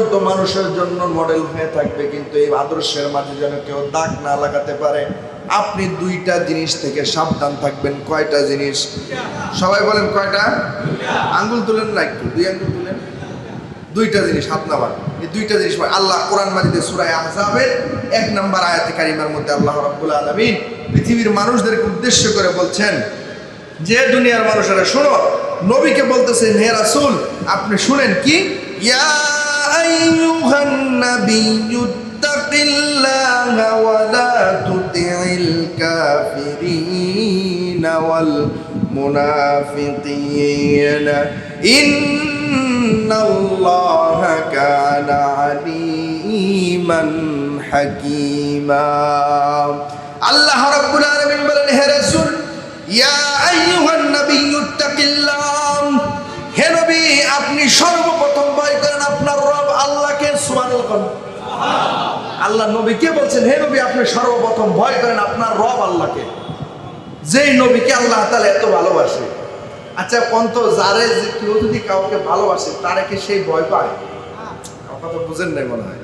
পর্যন্ত মানুষের জন্য মডেল হয়ে থাকবে, কিন্তু এই আদর্শের মাঝে যেন কেউ দাগ না লাগাতে পারে। আপনি দুইটা জিনিস থেকে সাবধান থাকবেন। কয়টা জিনিস? সবাই বলেন কয়টা? আঙ্গুল তুলেন না, একটু দুই আঙ্গুল তুলেন। দুইটা জিনিস, হাত নামান। এই দুইটা জিনিস আল্লাহ কোরআন মাজিদে সূরা আহজাবের 1 নম্বর আয়াতে কারিমার মধ্যে আল্লাহ রাব্বুল আলামিন পৃথিবীর মানুষদেরকে উদ্দেশ্য করে বলছেন যে দুনিয়ার মানুষেরা শোনো, নবীকে বলতেছেন হে রাসূল আপনি শুনেন কি, ইয়া আইয়ুহান নাবিয়্যু তাকিল্লাহা ওয়া লা তুতি'ল কাফিরিনা ওয়াল মুনাফিকিনা ইন্নাল্লাহা কানা আলীমান হাকীমা। আল্লাহ রাব্বুল আলামিন বলেন হে রাসূল, ইয়া আইয়ুহান নাবিয়্যু তাকিল্লাহ, হে নবী আপনি সর্বপ্রথম ভয় করেন আপনার রব আল্লাহকে। সুবহানাল্লাহ। আল্লাহ নবীকে বলছেন হে নবী আপনি সর্বপ্রথম ভয় করেন আপনার রব আল্লাহকে, যেই নবীকে আল্লাহ তাআলা এত ভালোবাসে। আচ্ছা কোন তো যারে কেউ যদি কাউকে ভালোবাসে তারে কি সেই ভয় পায়? আমার কথা বুঝেন নাই মনে হয়।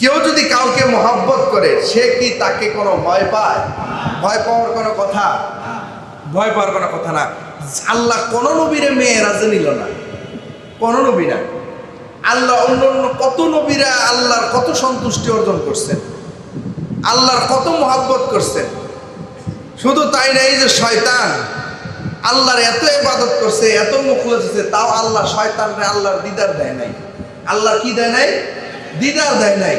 কেউ যদি কাউকে মহব্বত করে সে কি তাকে কোনো ভয় পায়? ভয় পাওয়ার কোনো কথা, ভয় পাওয়ার কোনো কথা না। আল্লাহ কোন নবীরে মেয়েরাজে নিল না, কোন নবী না। আল্লাহ অন্য অন্য কত নবীরা আল্লাহর কত সন্তুষ্টি অর্জন করছেন, আল্লাহর কত মহব্বত করছেন। শুধু তাই নাই যে শয়তান আল্লাহর এত ইবাদত করছে, এত মুখলেস হয়েছে, তাও আল্লাহ শয়তানরে আল্লাহর দিদার দেয় নাই। আল্লাহর কি দেয় নাই? দিদার দেয় নাই।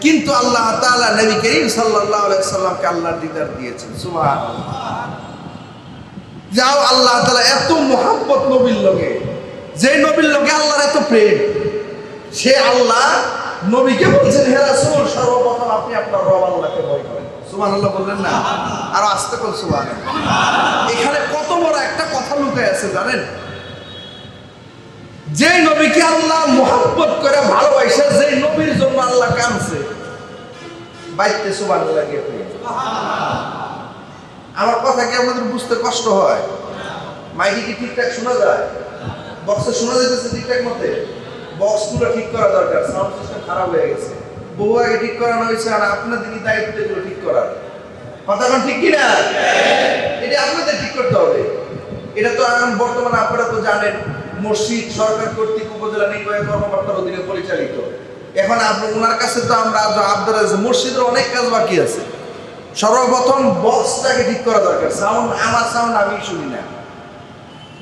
কিন্তু আল্লাহ তাআলা নবী করিম সাল্লাল্লাহু আলাইহি সাল্লামকে আল্লাহর দিদার দিয়েছেন। সুবহানাল্লাহ। যাও আল্লাহ তাআলা এত মহব্বত নবীর লগে, যে নবীর লগে আল্লাহর এত প্রেম, সে আল্লাহ নবীকে বলছেন হে রাসূল সর্বপ্রথম আপনি আপনার রব আল্লাহকে ভয় করেন। সুবহানাল্লাহ বললেন না? আর আস্তে করে সুবহানাল্লাহ। এখানে কত বড় একটা কথা লুকায় আছে জানেন? যে নবীকে আল্লাহ মহব্বত করে ভালোবাসে, যে নবীর জন্য আল্লাহ কাঁদছে, বাইতে সুবহানাল্লাহ গিয়ে আমার কথা কি আপনাদের বুঝতে কষ্ট হয়? মাইকে কি ঠিকঠাক শোনা যায়? বক্সে শোনা যাইতেছে ঠিকঠাক মতে? বক্সগুলো ঠিক করা দরকার, সাউন্ড সিস্টেম খারাপ হয়ে গেছে, বহু আগে ঠিক করানো হয়েছে, আর আপনাদেরই দায়িত্ব এগুলো ঠিক করার। কথা কোন ঠিক কিনা? এটা আপনাদের ঠিক করতে হবে। এটা তো এখন বর্তমানে আপনারা তো জানেন মসজিদ সরকার কর্তৃক উপজেলা নির্বাহী কর্মকর্তার অধীনে পরিচালিত। এখন আপনি ওনার কাছে তো আমরা আবদার আছে, মসজিদের অনেক কাজ বাকি আছে। সর্বপ্রথম বক্সটাকে ঠিক করা দরকার। সাউন্ড আমার সাউন্ড আমি শুনি না।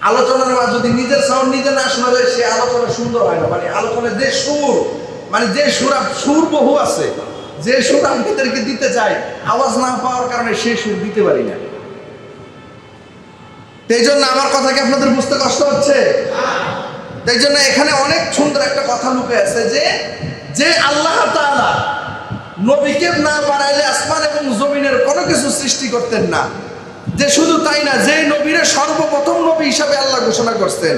আলোচনার যদি নিজের সাউন্ড নিজে না শোনা যায় সে আলোচনা সুন্দর হয় না। মানে আলোচনার যে সুর, মানে যে সুর বহু আছে, যে সুর আপনাদেরকে দিতে চাই, আওয়াজ না পাওয়ার কারণে সে সুর দিতে পারি না। এই জন্য আমার কথা কি আপনাদের বুঝতে কষ্ট হচ্ছে? তাই জন্য এখানে অনেক সুন্দর একটা কথা লুকে আছে যে আল্লাহ তাআলা নবীকে না বানাইলে আসমান এবং জমিনের কোনো কিছু সৃষ্টি করতেন না। যে শুধু তাই না, যে নবীরে সর্বপ্রথম নবী হিসাবে আল্লাহ ঘোষণা করছেন।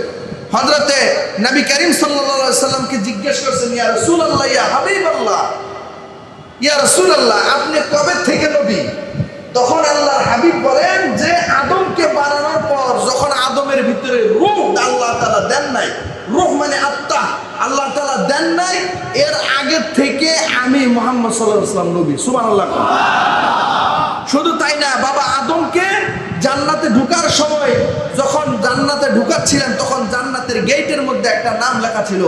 হযরতে নবী করিম সাল্লাল্লাহু আলাইহি সাল্লামকে জিজ্ঞেস করছেন ইয়া রাসূলুল্লাহ, ইয়া হাবিবাল্লাহ, ইয়া রাসূলুল্লাহ আপনি কবে থেকে নবী? তখন আল্লাহর হাবিব বলেন যে আদমকে বানানোর পর যখন আদমের ভিতরে রূহ আল্লাহ তাআলা দেন নাই, রূহ মানে আত্মা আল্লাহ তাআলা দেন নাই, এর আগে থেকে আমি মুহাম্মদ সাল্লাল্লাহু আলাইহি ওয়াসাল্লাম নবী। সুবহানাল্লাহ। শুধু তাই না, বাবা আদমকে জান্নাতে ঢোকার সময় যখন জান্নাতে ঢুকাচ্ছিলেন তখন জান্নাতের গেটের মধ্যে একটা নাম লেখা ছিল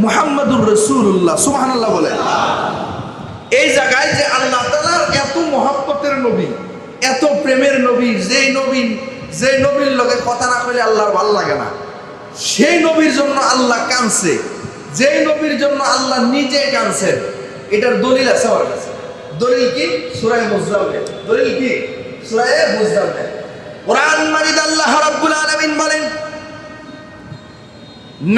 মুহাম্মাদুর রাসূলুল্লাহ। সুবহানাল্লাহ বলে। এই জায়গায় যে আল্লাহ তাআলার এত মহব্বতের নবী, এত প্রেমের নবী, যে নবীর লগে কথা না কইলে আল্লাহর ভালো লাগে না, সেই নবীর জন্য আল্লাহ কাঁদছে, যে নবীর জন্য আল্লাহ নিজে কাঁদছেন। এটার দলিল আছে আমার কাছে। দলিল কি? সূরা মুজাম্মিল। দলিল কি? সূরা মুজাম্মিল। কোরআন মাজিদ আল্লাহ রাব্বুল আলামিন বলেন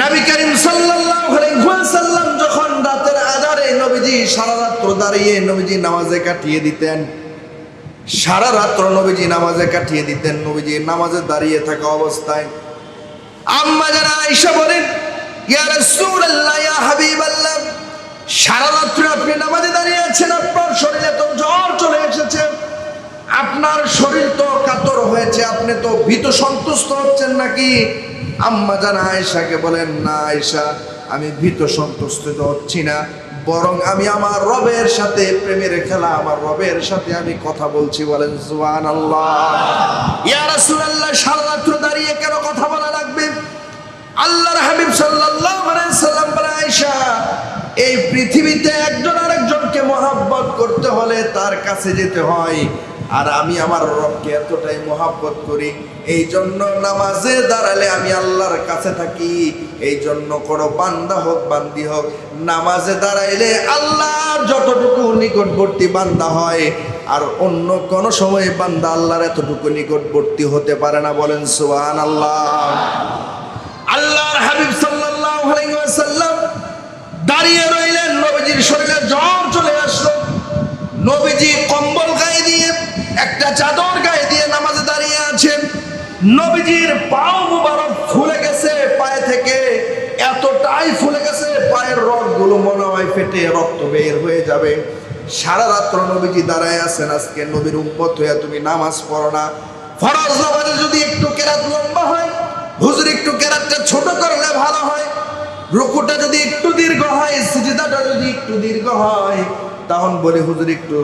নবী করিম সাল্লাল্লাহু আলাইহি ওয়াসাল্লাম যখন রাতের আঁধারে নবীজি সারা রাত দাঁড়িয়ে নবীজি নামাজে কাটিয়ে দিতেন, সারা রাত্র নবীজি নামাজে কাটিয়ে দিতেন। নবীজি নামাজে দাঁড়িয়ে থাকা অবস্থায় আম্মা জানা আয়েশা বলেন ইয়া রাসূলুল্লাহ, ইয়া হাবিবাল্লাহ, সারা রাত্রি আপনি নামাজে দাঁড়িয়ে আছেন, আপনার শরীরে তো জ্বর চলে এসেছে, আপনার শরীর তো কাতর হয়েছে, আপনি তো ভীত সন্তুষ্ট হচ্ছেন নাকি? আম্মা জান আয়েশাকে বলেন না আয়েশা, আমি ভীত সন্তুষ্ট হচ্ছি না, বরং আমি আমার রবের সাথে প্রেমের খেলা, আমার রবের সাথে আমি কথা বলছি। বলেন সুবহানাল্লাহ। ইয়া রাসূলুল্লাহ, সারা রাত্র দাঁড়িয়ে কেন কথা বলা লাগবে? আল্লাহর হাবিব সাল্লাল্লাহু আলাইহি সাল্লাম বলেন, আয়েশা, এই পৃথিবীতে একজন আরেকজনকে মহব্বত করতে হলে তার কাছে যেতে হয়, আর আমি আমার রবকে এতটাই মহব্বত করি, এই জন্য নামাজে দাঁড়ালে আমি আল্লাহর কাছে থাকি। এই জন্য কোনো বান্দা হোক বান্দি হোক, নামাজে দাঁড়াইলে আল্লাহর যতটুকু নিকটবর্তী বান্দা হয়, আর অন্য কোন সময় বান্দা আল্লাহর এতটুকু নিকটবর্তী হতে পারে না। বলেন সুবহানাল্লাহ। আল্লাহর হাবিব সাল্লাল্লাহু আলাইহি ওয়াসাল্লাম দাঁড়িয়ে রইলেন, নবীজির শরীরে জ্বর চলে আসলো। নবীজি কম্বল গায়ে দিয়ে, একটা চাদর গায়ে দিয়ে নামাজে দাঁড়িয়ে আছেন। নবীজির পাও মুবারক ফুলে গেছে, পায়ে থেকে এতটাই ফুলে গেছে, পায়ের রগগুলো মনে হয় ফেটে রক্ত বের হয়ে যাবে। সারা রাত্র নবীজি দাঁড়ায় আছেন। আজকে নবীর উম্মত হয়ে তুমি নামাজ পড়ো না। ফরজ নামাজে যদি একটু কেরাত লম্বা হয়, হুজুর একটু কেরাতটা ছোট করলে ভালো হয়, রুকুটা যদি একটু দীর্ঘ হয়, সিজদাটা যদি একটু দীর্ঘ হয়, তখন বলি হুজুর একটু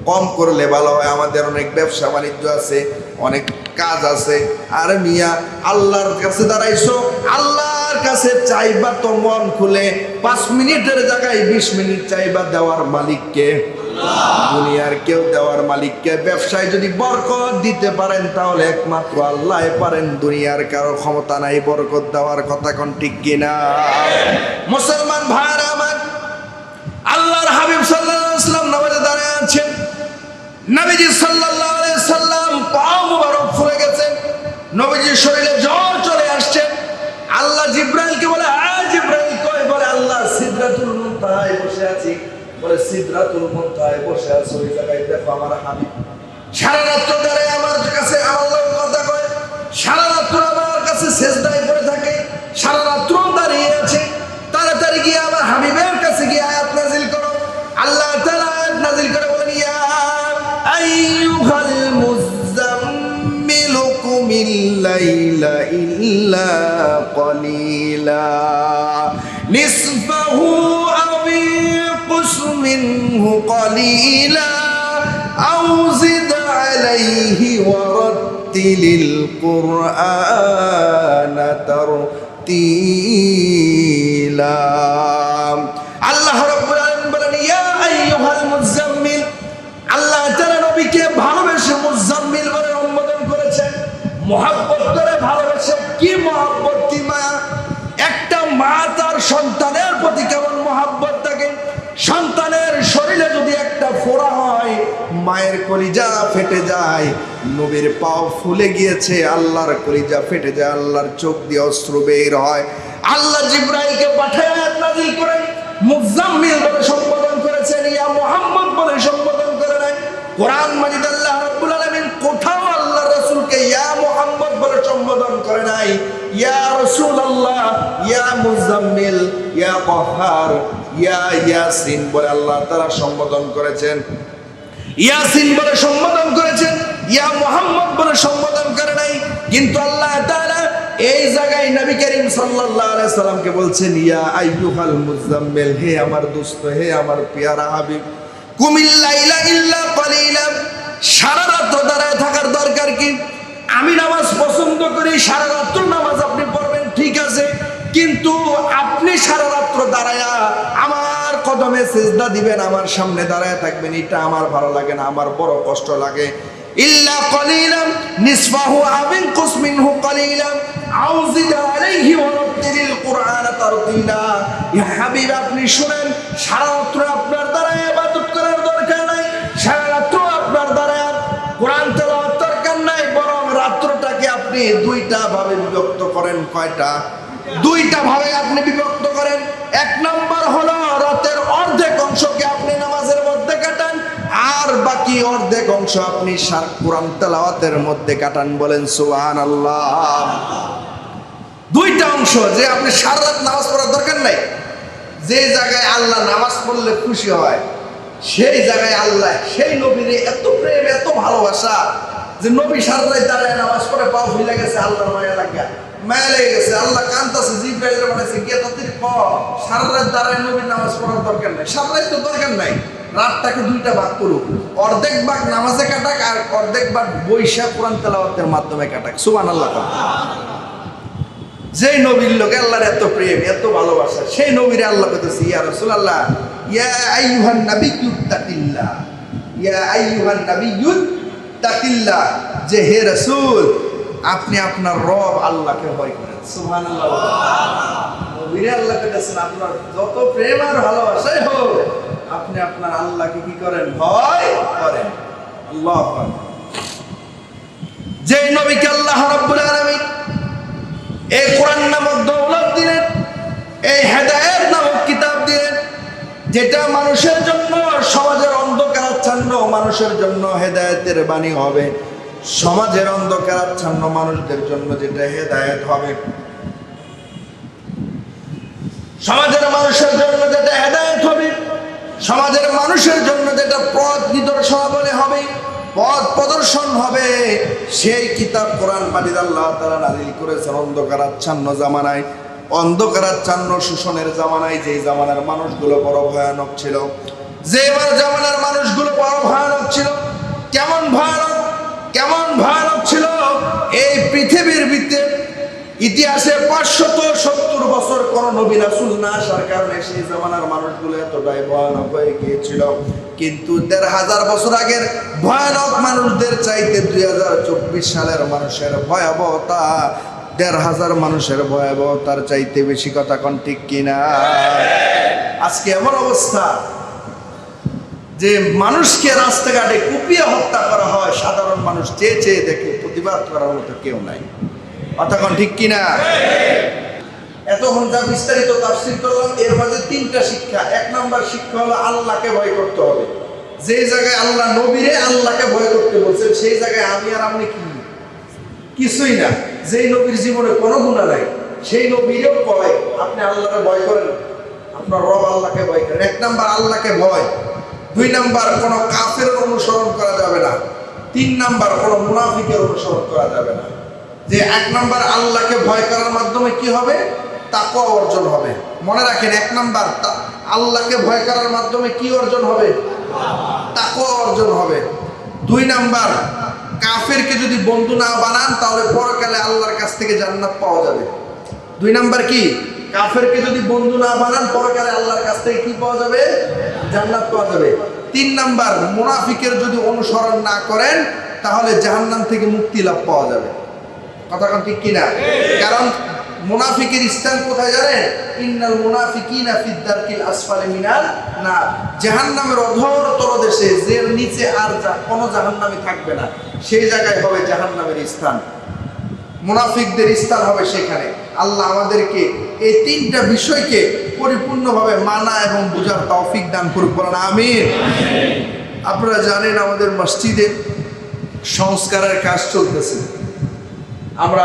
কম করলে ভালো হয়, আমাদের অনেক ব্যবসা বাণিজ্য আছে, অনেক কাজ আছে। আর মিয়া, আল্লাহর কাছে দাঁড়াইছো, আল্লাহর কাছে চাইবা তো মন খুলে, 5 মিনিটের জায়গায় 20 মিনিট চাইবা, দেওয়ার মালিককে, দুনিয়ার কেউ দেওয়ার মালিককে। ব্যবসায় যদি বরকত দিতে পারেন তাহলে একমাত্র আল্লাহ পারেন, দুনিয়ার কারো ক্ষমতা নাই বরকত দেওয়ার। কথা কোন ঠিক কিনা? মুসলমান ভাইরা আমার, আল্লাহর হাবিব সাল্লাল্লাহু আলাইহি ওয়াসাল্লাম নামাজে দাঁড়ায় আছেন। নবীজি সাল্লাল্লাহু আলাইহি ওয়াসাল্লাম পা মুবারক ফুলে গেছে, নবীজির শরীরে জ্বর চলে আসছে। আল্লাহ জিবরাইলকে বলে, জিবরাইল কই? বলে আল্লাহ সিদরাতুল মুনতাহায় বসে আছি। বলে সিদরাতুল মুনতাহায় বসে আছো, ওই জায়গায় দেখো আমার হাবিব সারা রাত ধরে আমার কাছে আল্লাহর কথা কয়, সারা রাত আমার কাছে সিজদায় পড়ে থাকে, সারা রাত দাঁড়িয়ে আছে। তাড়াতাড়ি গিয়ে আমার হাবিবের কাছে গিয়ে আয়াত নাযিল করো। আল্লাহ তাআলা আয়াত নাযিল করে বলেন, ইয়া আইয়ুহাল মুযাম্মিলু কুমিল লাইলা ইল্লা কলিলা নিসফাহু আও ইনকুস মিনহু কলিলা আও জিদ আলাইহি ওয়ারাত্তিলিল কুরআনা তারতিলা। আল্লাহ রাব্বুল আলামিন বলেন, ইয়া আইয়ুহাল মুযাম্মিল। আল্লাহ তাআলা নবীকে ভালোবেসে মুযাম্মিল বলে সম্বোধন করেছেন, মহব্বত করে ভালোবেসে। কি মহব্বত, কি মায়া! একটা মা তার সন্তানের প্রতি কেমন মহব্বত থাকে, সন্তানের শরীরে যদি একটা ফোঁড়া হয়, মায়ের কলিজা ফেটে যায়। নবীর পাও ফুলে গিয়েছে, আল্লাহর কলিজা ফেটে যায়, আল্লাহর চোখ দিয়ে অশ্রু বের হয়। আল্লাহ জিবরাইলকে পাঠায় আয়াত নাযিল করেন, মুযাম্মিল বলে সম্বোধন করেছেন, ইয়া মুহাম্মদ বলে সম্বোধন করে নাই। কোরআন মাজিদ আল্লাহ রাব্বুল আলামিন কোথাও আল্লাহ রাসূলকে ইয়া মুহাম্মদ বলে সম্বোধন করে নাই। ইয়া রাসূলুল্লাহ, ইয়া মুযাম্মিল, ইয়া কাহ্হার, ইয়া ইয়াসিন বলে আল্লাহ তাআলা সম্বোধন করেছেন। ইয়াসিন বলে সম্বোধন করেছেন, ইয়া মুহাম্মদ বলে সম্বোধন করে নাই। কিন্তু আল্লাহ তাআলা এই জায়গায় নবী করিম সাল্লাল্লাহু আলাইহি সাল্লামকে বলছেন, ইয়া আইয়ুহাল মুযাম্মিল, হে আমার দোস্ত, হে আমার পিয়ারা হাবিব, কুমিল লাইলা ইল্লা কলিলা। সারা রাত দাঁড়ায় থাকার দরকার কি? আমি নামাজ পছন্দ করি, সারা রাত নামাজ আপনি পড়বেন, ঠিক আছে, কিন্তু আপনি সারা রাত্র দাঁড়ায়া আমার কদমে সিজদা দিবেন, আমার সামনে দাঁড়ায় থাকবেন, এটা আমার ভালো লাগে না, আমার বড় কষ্ট লাগে। ইল্লা কলিলাম নিসফাহু আও ইনকুস মিনহু কলিলাম আও জিদ আলাইহি ওয়া রাত্তিলিল কুরআনা তারতিলা। ইয়া হাবিব, আপনি শুনেন, সারা রাত্র আপনার দ্বারায় ইবাদত করার দরকার নাই, সারা রাত্র আপনার দ্বারায় কোরআন তেলাওয়াত দরকার নাই, বরং রাত্রটাকে আপনি দুইটা ভাবে বিভক্ত করেন। কয়টা? দুইটা ভাবে আপনি বিভক্ত করেন। এক নাম্বার হলো রাতের অর্ধেক অংশকে আপনি নামাজের মধ্যে কাটান, আর বাকি অর্ধেক অংশ আপনি কোরআন তেলাওয়াতের মধ্যে কাটান। বলেন সুবহানাল্লাহ। দুইটা অংশ যে আপনি সারা রাত নামাজ পড়ার দরকার নাই, যে জায়গায় আল্লাহ নামাজ পড়লে খুশি হয় সেই জায়গায় আল্লাহ সেই নবীর এত প্রেম, এত ভালোবাসা যে নবী সারা রাত দাঁড়ায় নামাজ পড়ে, পাও ফুলে গেছে, আল্লাহর মায়া লেগে গেছে, আল্লাহ কাঁদতেছে, জিবরাইল পাঠাইছে, গিয়ে তাড়াতাড়ি সারা রাত দাঁড়ায় নবীর নামাজ পড়ার দরকার নাই, সারা রাত তো দরকার নাই, রাতটাকে দুইটা ভাগ করুক, অর্ধেক ভাগ নামাজে কাটাক আর অর্ধেক ভাগ বৈশাখ কোরআন তেলাওয়াতের মাধ্যমে কাটাক। সুবহানাল্লাহ। যেই নবীর লোকে আল্লাহর এত প্রেম এত ভালোবাসা, সেই নবীরে আল্লাহ কইতেছে ইয়া রাসূলুল্লাহ ইয়া আইয়ুহান নাবিয়্যু তাকিল্লাহ, ইয়া আইয়ুহান নাবিয়্যু তাকিল্লাহ, যে হে রাসূল আপনি আপনার রব আল্লাহকে ভয় করেন। সুবহানাল্লাহ। নবীরে আল্লাহ কইতেছেন আপনার যত প্রেম আর ভালোবাসাই হোক আপনি আপনার আল্লাহকে কি করেন? ভয় করেন। আল্লাহু আকবার। যেই নবীকে আল্লাহ রাব্বুল আলামিন এই কোরআন নামক দৌলত দিলেন, এই হেদায়েত নামক কিতাব দিলেন, যেটা মানুষের জন্য সমাজের অন্ধকারাচ্ছন্ন মানুষের জন্য হেদায়েতের বাণী হবে, সমাজের অন্ধকারাচ্ছন্ন মানুষদের জন্য যেটা হেদায়েত হবে, সমাজের মানুষের জন্য যেটা হেদায়েত হবে, সমাজের মানুষের জন্য যেটা পথ নিদর্শনাবলী হবে, পথ প্রদর্শন হবে, সেই কিতাব কোরআন মাজিদ আল্লাহ তাআলা নাযিল করেছেন অন্ধকারাচ্ছন্ন জামানায়, অন্ধকারাচ্ছন্ন শোষণের জামানায়, যে জামানার মানুষগুলো বড় ভয়ানক ছিল, যে জামানার মানুষগুলো বড় ভয়ানক ছিল। কেমন ভয়ানক, কেমন ভয়ানক ছিল? এই পৃথিবীর ভিতরে ইতিহাসে 570 বছর কোন নবী রাসূল না আসার কারণে সেই জামানার মানুষগুলো এতটাই ভয়ানক হয়ে গিয়েছিল। কিন্তু 1500 বছর আগের ভয়ানক মানুষদের চাইতে 2024 সালের মানুষের ভয়াবহতা 1500 মানুষের ভয়াবহতার চাইতে বেশি। কথা কোন ঠিক কিনা? আজকে এমন অবস্থা যে মানুষকে রাস্তাঘাটে কুপিয়ে হত্যা করা হয়, সাধারণ মানুষ চেয়ে চেয়ে দেখে, প্রতিবাদ করার মতো কেউ নাই। কথা কোন ঠিক কিনা? এতক্ষণ যা বিস্তারিত তাফসীর করলাম, এর মাঝে 3টা শিক্ষা। 1 নাম্বার শিক্ষা হলো আল্লাহকে ভয় করতে হবে। যে জায়গায় আল্লাহ নবীরে আল্লাহকে ভয় করতে বলছেন, সেই জায়গায় আমি আর আপনি কিছুই না। যেই নবীর জীবনে কোনো গুনাহ নাই, সেই নবীরেও কয় আপনি আল্লাহকে ভয় করেন, আপনার রব আল্লাহকে ভয় করেন। 1 নাম্বার আল্লাহকে ভয়। 2 নাম্বার কোনো কাফেরের অনুসরণ করা যাবে না। 3 নাম্বার কোনো মুনাফিকের অনুসরণ করা যাবে না। যে 1 নাম্বার আল্লাহকে ভয় করার মাধ্যমে কি হবে? তাকওয়া অর্জন হবে। মনে রাখেন, 1 নাম্বার আল্লাহকে ভয় করার মাধ্যমে কি অর্জন হবে? তাকওয়া অর্জন হবে। 2 নাম্বার কাফেরকে যদি বন্ধু না বানান তাহলে পরকালে আল্লাহর কাছ থেকে জান্নাত পাওয়া যাবে। 2 নাম্বার কি? কাফেরকে যদি বন্ধু না বানান পরকালে আল্লাহর কাছ থেকে কি পাওয়া যাবে? জান্নাত পাওয়া যাবে। 3 নাম্বার মুনাফিকের যদি অনুসরণ না করেন তাহলে জাহান্নাম থেকে মুক্তি লাভ পাওয়া যাবে। কথা কোন ঠিক কিনা? কারণ মুনাফিকের স্থান কোথায় জানেন? ইন্নাল মুনাফিকিনা ফিদ দারকিল আসফালি মিনাল নার। জাহান্নামের অধর তলদেশে, এর নিচে আর কোনো জাহান্নামী থাকবে না, সেই জায়গায় হবে জাহান্নামের স্থান, মুনাফিকদের স্থান হবে সেখানে। আল্লাহ আমাদেরকে এই 3টা বিষয়কে পরিপূর্ণভাবে মানা এবং বোঝার তৌফিক দান করুক। বলেন আমিন। আপনারা জানেন আমাদের মসজিদে সংস্কারের কাজ চলতেছে। আমরা